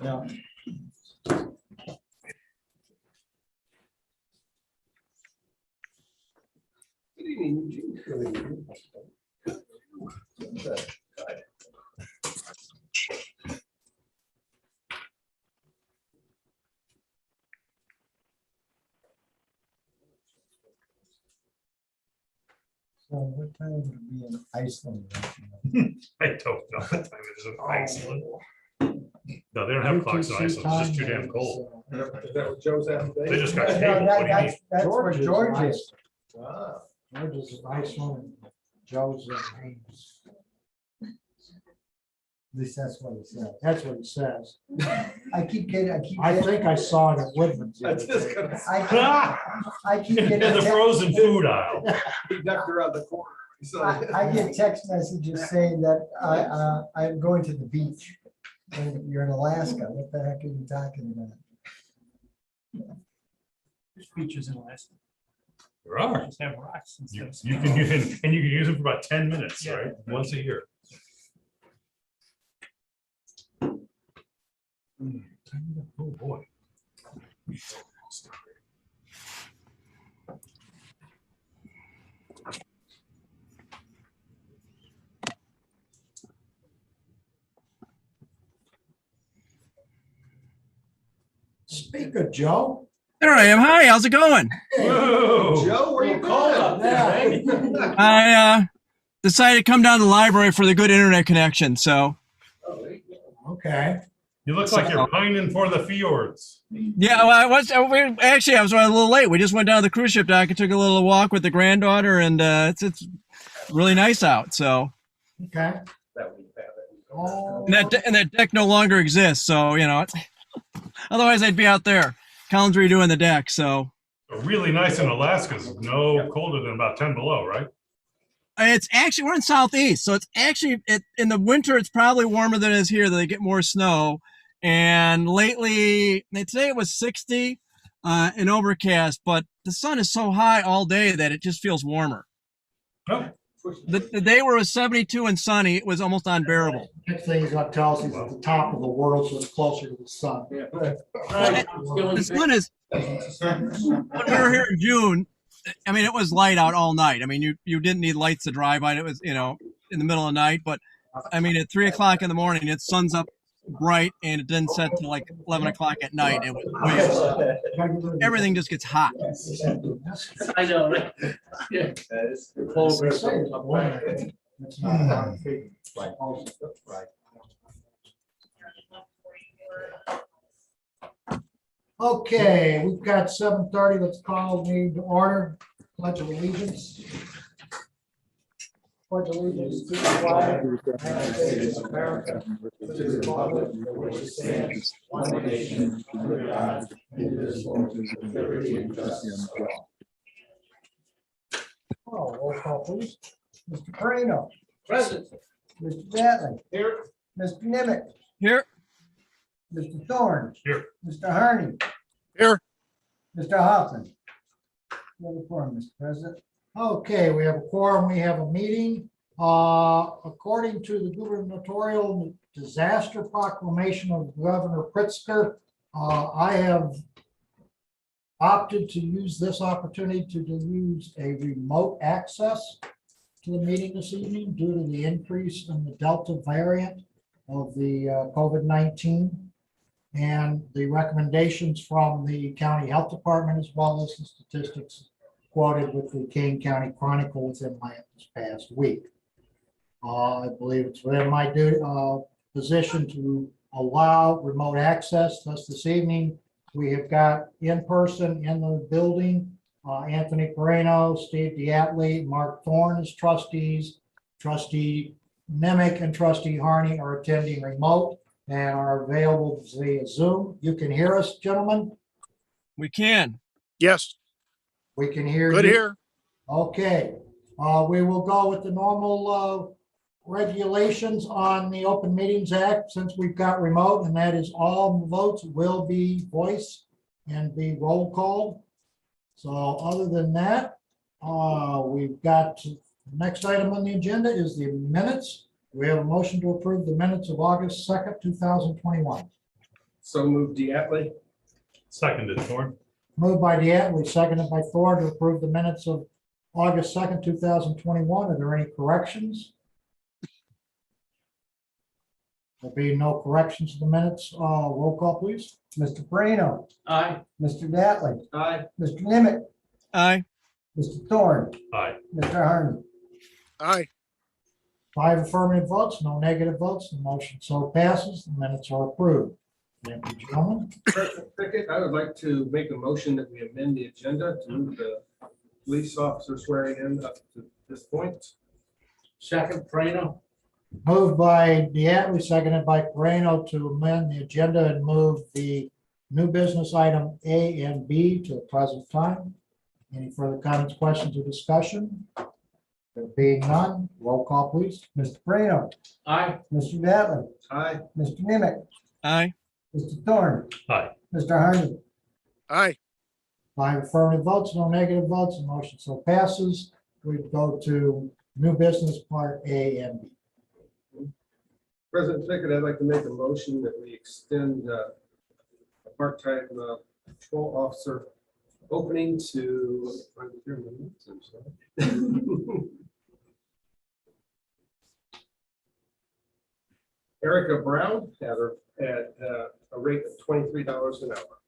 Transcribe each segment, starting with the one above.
Yeah. Good evening, Eugene. Good evening. So what time would it be in Iceland? I don't know what time it is in Iceland. No, they don't have clocks in Iceland. It's just too damn cold. Is that what Joe's having today? They just got No, cable. What do you mean? that's where George is. Ah, George is in Iceland, and Joe's in Haynes. At least that's what he said. That's what he says. I keep getting, I think I saw it at Woodman's. the I other just day. gonna- I keep In getting, the frozen food aisle. He ducked around the corner. So- I get text messages saying that I'm going to the beach. And you're in Alaska. What the heck are you talking about? There's beaches in Alaska. There are. Just have rocks You instead of. can use, and you can use them for about 10 minutes, Yeah. right? Once a year. Oh, boy. Speak of Joe. There I am. Hi, how's it going? Whoa. Joe, where you cold been? up there, I decided to come down to the library for the good internet connection. So Okay. You look like you're pining for the fjords. yeah, well, I was actually I was a little late. We just went down to the cruise ship dock and took a little walk with the granddaughter, and it's really nice out. So Okay. and that deck no longer exists. So otherwise I'd be out there. Colin's redoing the deck. So Really nice in Alaska is no colder than about 10 below, right? it's actually we're in southeast, so it's actually in the winter it's probably warmer than it is here. They get more snow. And lately, today it was 60 and overcast, but the sun is so high all day that it just feels warmer. Oh, The day where it was 72 and sunny, it was almost unbearable. Next thing he's gonna tell us he's at the top of the world, so it's closer to the sun. The sun is, when we were here in June, I mean, it was light out all night. I mean, you didn't need lights to drive by. It was, in the middle of the night. But I mean, at 3 o'clock in the morning, it sun's up bright and it didn't set till like 11 o'clock at night. It was everything just gets hot. I know. Right? Yeah. It's not a hard figure. Right. Okay, we've got 7:30. Let's call the meeting to order. Pledge of allegiance. Pledge allegiance to the flag of the United States of America, to the republic for which it stands, one nation, under God, indivisible, with liberty and justice for all. Oh, roll call, please. Mr. Carino. Present. Mr. Bentley. Here. Mr. Nimitz. Here, Mr. Thorne. Here. Mr. Harney. Here. Mr. Hoffman. We have a quorum, Mr. President. Okay, we have a quorum, we have a meeting. According to the gubernatorial disaster proclamation of Governor Pritzker, I have opted to use this opportunity to use a remote access to the meeting this evening due to the increase in the Delta variant of the COVID-19 and the recommendations from the county health department, as well as the statistics quoted with the Kane County Chronicle within this past week. I believe it's within my position to allow remote access. Thus, this evening, we have got in person in the building, Anthony Perino, Steve Diatley, Mark Thorne as trustees, Trustee Nemick and Trustee Harney are attending remote and are available via Zoom. You can hear us, gentlemen? we can. Yes, We can hear you. good here. Okay, we will go with the normal regulations on the Open Meetings Act since we've got remote, and that is all votes will be voice and be roll call. So other than that, we've got the next item on the agenda is the minutes. We have a motion to approve the minutes of August 2nd, 2021. So moved Diatley. Seconded, Thorne. Moved by Diatley, seconded by Thor to approve the minutes of August 2nd, 2021. Are there any corrections? There being no corrections to the minutes, roll call, please. Mr. Moreno, Aye. Mr. Dattley, Aye. Mr. Nimitz, Aye. Mr. Thorne, Aye. Mr. Harney. Aye. 5 affirmative votes, no negative votes. The motion so passes. The minutes are approved. Thank you, gentlemen. President Pickett, I would like to make a motion that we amend the agenda to move the police officer swearing in up to this point. Second, Moreno. Moved by Diatley, seconded by Moreno to amend the agenda and move the new business item A and B to the present time. Any further comments, questions, or discussion? There being none, roll call, please. Mr. Moreno, Aye. Mr. Dattley, Aye. Mr. Nimitz, Aye. Mr. Thorne, Aye. Mr. Harney. Aye. 5 affirmative votes, no negative votes, the motion so passes. We go to new business part A and B. President Pickett, I'd like to make a motion that we extend a part-time patrol officer opening to Erica Brown at a rate of $23 an hour.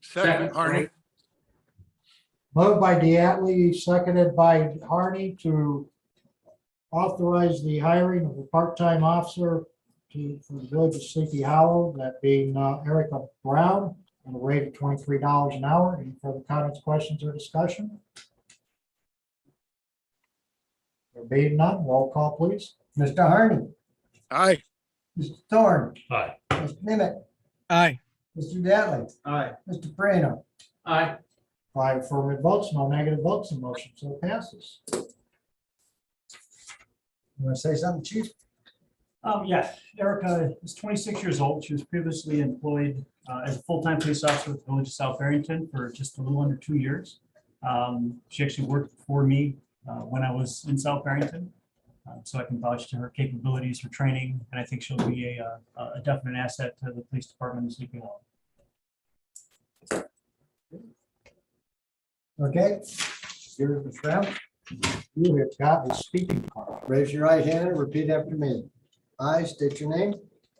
Second, Harney. Moved by Diatley, seconded by Harney to authorize the hiring of a part-time officer for the village of Sleepy Hollow, that being Erica Brown, at a rate of $23 an hour. Any further comments, questions, or discussion? There being none, roll call, please. Mr. Harney, Aye. Mr. Thorne, Aye. Mr. Nimitz, Aye. Mr. Dattley, Aye. Mr. Moreno. Aye. 5 affirmative votes, no negative votes, the motion so passes. You want to say something, chief? Yes, Erica is 26 years old. She was previously employed as a full-time police officer with the Village of South Barrington for just a little under 2 years. She actually worked for me when I was in South Barrington. So I can vouch to her capabilities, her training, and I think she'll be a definite asset to the police department in Sleepy Hollow. Okay. Here's Mr. Brown. You have got a speaking card. Raise your right hand and repeat after me. I state your name,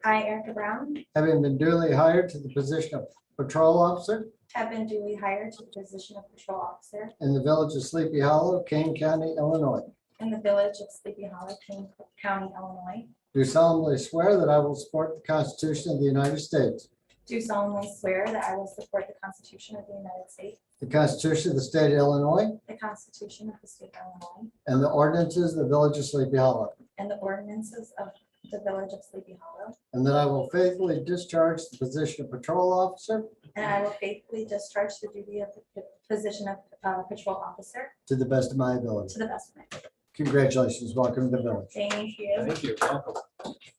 I, Erica Brown, having been duly hired to the position of patrol officer have been duly hired to the position of patrol officer in the village of Sleepy Hollow, Kane County, Illinois. in the village of Sleepy Hollow, King County, Illinois. Do solemnly swear that I will support the Constitution of the United States, Do solemnly swear that I will support the Constitution of the United States, the Constitution of the State of Illinois, the Constitution of the State of Illinois, and the ordinances of the village of Sleepy Hollow, and the ordinances of the village of Sleepy Hollow. and that I will faithfully discharge the position of patrol officer And I will faithfully discharge the duty of the position of patrol officer to the best of my ability. to the best of my ability. Congratulations. Welcome to the village. Thank you. Thank you. Welcome. Thank you.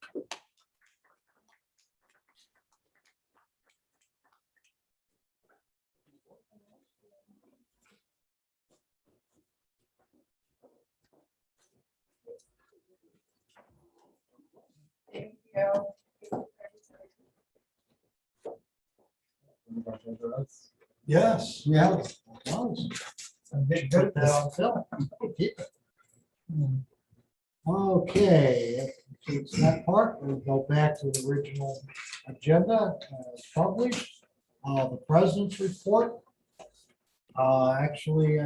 Yes. Yes. Put that on film. Keep it. Okay, it's that part. We'll go back to the original agenda as published. The president's report. Actually,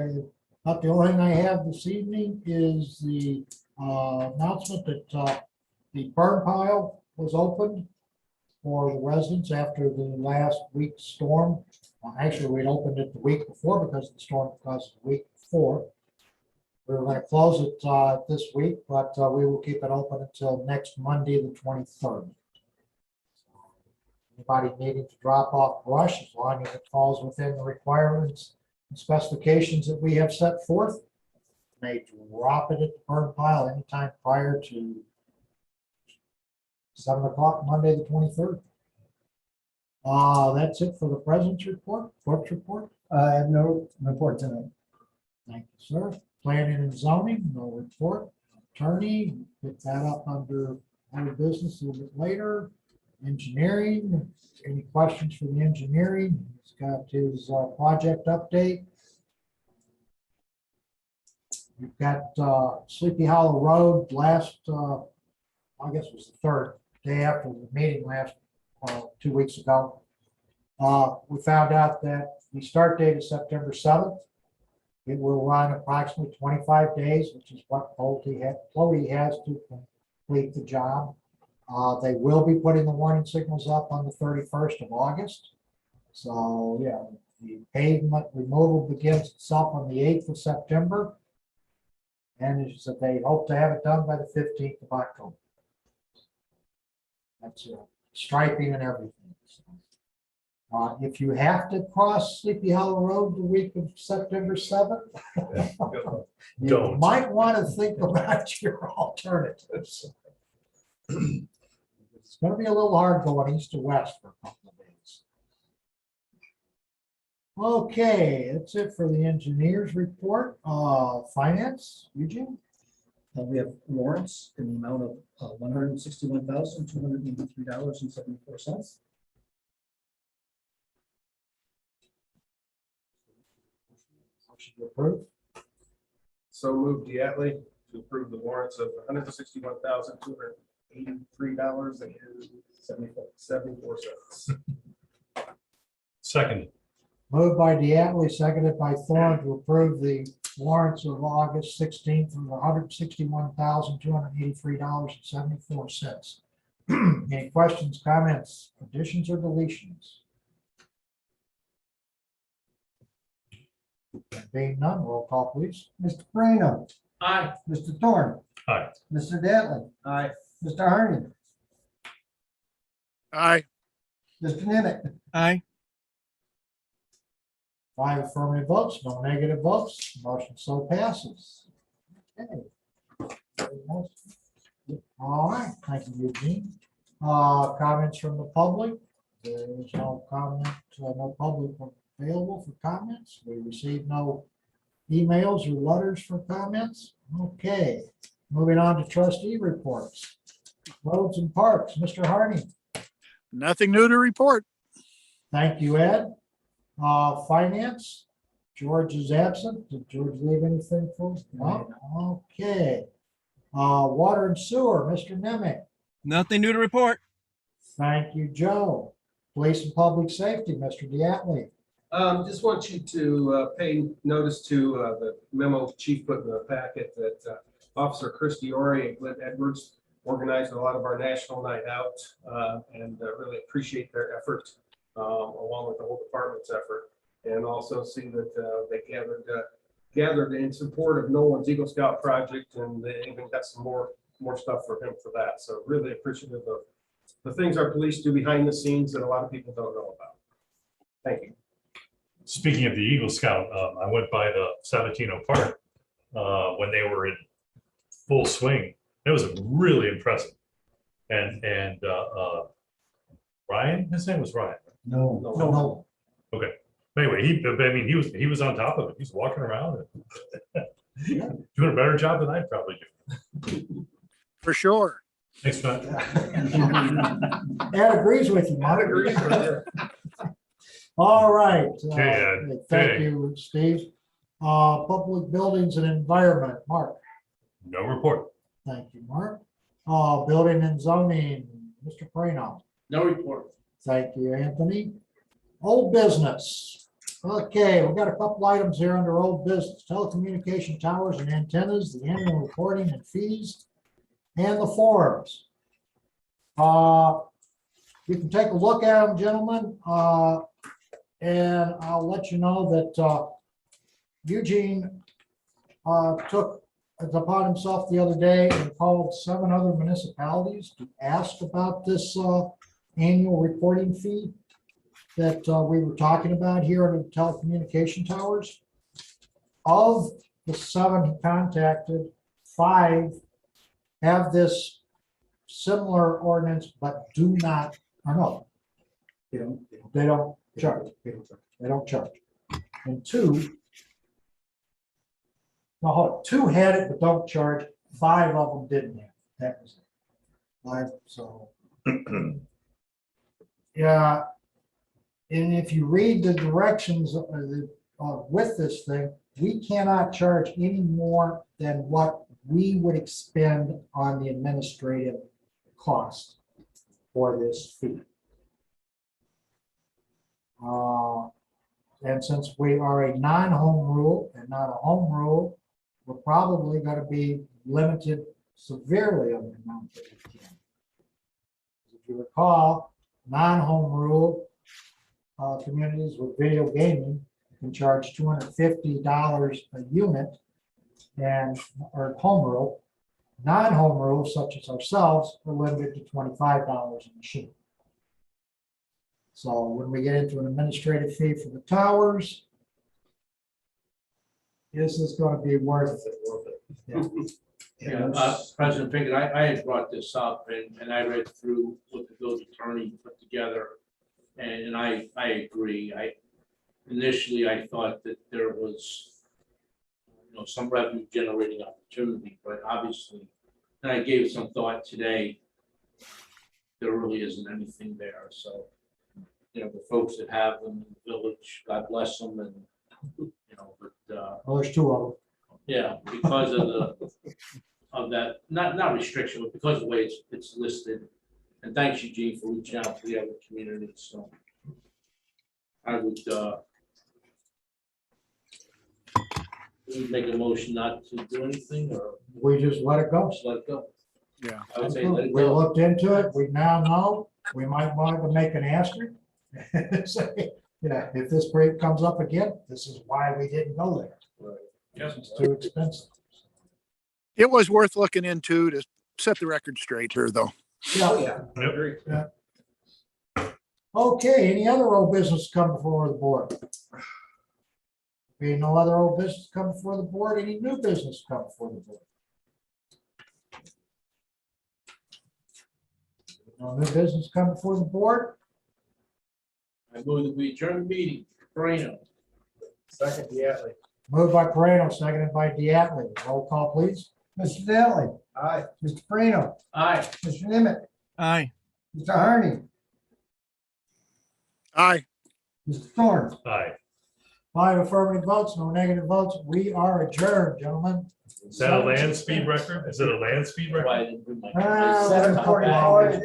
not the only thing I have this evening is the announcement that the burn pile was opened for the residents after the last week's storm. Actually, we'd opened it the week before because the storm caused the week before. We were going to close it this week, but we will keep it open until next Monday, the 23rd. Anybody needing to drop off brush, as long as it falls within the requirements and specifications that we have set forth, may drop it at the burn pile anytime prior to 7 o'clock, Monday, the 23rd. That's it for the president's report, clerk's report. I have no report tonight. Thank you, sir. Planning and zoning, no report. Attorney, pick that up under other business a little bit later. Engineering, any questions for the engineering? He's got his project update. We've got Sleepy Hollow Road last, I guess it was the third day after the meeting last 2 weeks ago. We found out that the start date is September 7th. It will run approximately 25 days, which is what Chloe has to complete the job. They will be putting the warning signals up on the 31st of August. So, yeah, the pavement removal begins itself on the 8th of September. And it's that they hope to have it done by the 15th of October. That's striping and everything. If you have to cross Sleepy Hollow Road the week of September 7th, you Don't. might want to think about your alternatives. It's going to be a little hard going east to west for a couple of days. Okay, that's it for the engineers report. Finance, Eugene? We have warrants in the amount of $161,283.74. Motion to approve. So moved Diatley to approve the warrants of $161,283.74. Second, Moved by Diatley, seconded by Thorne to approve the warrants of August 16th of $161,283.74. Any questions, comments, additions, or deletions? Being none, roll call, please. Mr. Prano. Aye. Mr. Thorne. aye. Mr. Dattley. Aye. Mr. Harney. Aye. Mr. Nimitz. Aye. 5 affirmative votes, no negative votes, motion so passes. Okay. Very nice. All right, thank you, Eugene. Comments from the public? There is no comment, no public available for comments. We received no emails or letters for comments. Okay, moving on to trustee reports. Roads and Parks, Mr. Harney. Nothing new to report. Thank you, Ed. Finance, George is absent. Did George leave anything for us? No? Okay. Water and Sewer, Mr. Nemec. Nothing new to report. Thank you, Joe. Police and Public Safety, Mr. Diatley. Just want you to pay notice to the memo Chief put in the packet that Officer Christy Ori and Glenn Edwards organized a lot of our national night out and really appreciate their effort along with the whole department's effort. And also see that they gathered in support of Nolan's Eagle Scout project, and they even got some more stuff for him for that. So really appreciative of the things our police do behind the scenes that a lot of people don't know about. Thank you. Speaking of the Eagle Scout, I went by the Sabatino Park when they were in full swing. It was really impressive. And Ryan, his name was Ryan. No. Okay. Anyway, he was on top of it. He's walking around and doing a better job than I'd probably do. For sure. Thanks, Matt. Ed agrees with you, Mark. All right. Okay, Ed. Thank Okay. you, Steve. Public Buildings and Environment, Mark. No report. Thank you, Mark. Building and Zoning, Mr. Prano. No report. Thank you, Anthony. Old business. Okay, we've got a couple items here under old business. Telecommunication towers and antennas, the annual reporting and fees, and the forms. You can take a look at them, gentlemen, and I'll let you know that Eugene took it upon himself the other day and called 7 other municipalities to ask about this annual reporting fee that we were talking about here under the telecommunication towers. Of the 7 he contacted, 5 have this similar ordinance, but do not, or no, they don't charge. They don't charge. And 2, no, hold on, 2 had it but don't charge. 5 of them didn't have it. That was it. 5, so Yeah. And if you read the directions with this thing, we cannot charge any more than what we would expend on the administrative cost for this fee. And since we are a non-home rule and not a home rule, we're probably going to be limited severely on the amount that we can. If you recall, non-home rule communities with video gaming can charge $250 a unit, and or home rule. Non-home rule, such as ourselves, are limited to $25 a machine. So when we get into an administrative fee for the towers, this is going to be worth it. Yeah. President Pinkett, I had brought this up and I read through what the village attorney put together. And I agree. Initially I thought that there was, some revenue generating opportunity, but obviously, and I gave some thought today, there really isn't anything there. So, the folks that have them in the village, God bless them, and but Well, there's two of them. yeah, because of that, not restriction, but because of the way it's listed. And thanks, Eugene, for reaching out to the other communities. So I would make a motion not to do anything, or We just let it go. just let it go. Yeah. I would say let it We go. looked into it. We now know we might want to make an asterisk. Say, if this break comes up again, this is why we didn't go there. Yes. It's too expensive. It was worth looking into to set the record straight here, though. Yeah. I agree. Okay, any other old business come before the board? Being no other old business come before the board, any new business come before the board? No new business come before the board? I move that we adjourn the meeting. Moreno. Second, Diatley. Moved by Pareno, seconded by Diatley. Roll call, please. Mr. Daly. Aye. Mr. Pareno. Aye. Mr. Nimitz. Aye. Mr. Harney. Aye. Mr. Thorne. Aye. 5 affirmative votes, no negative votes. We are adjourned, gentlemen. Is that a land speed record? Is it a land speed record? Why I didn't bring my- 7:44.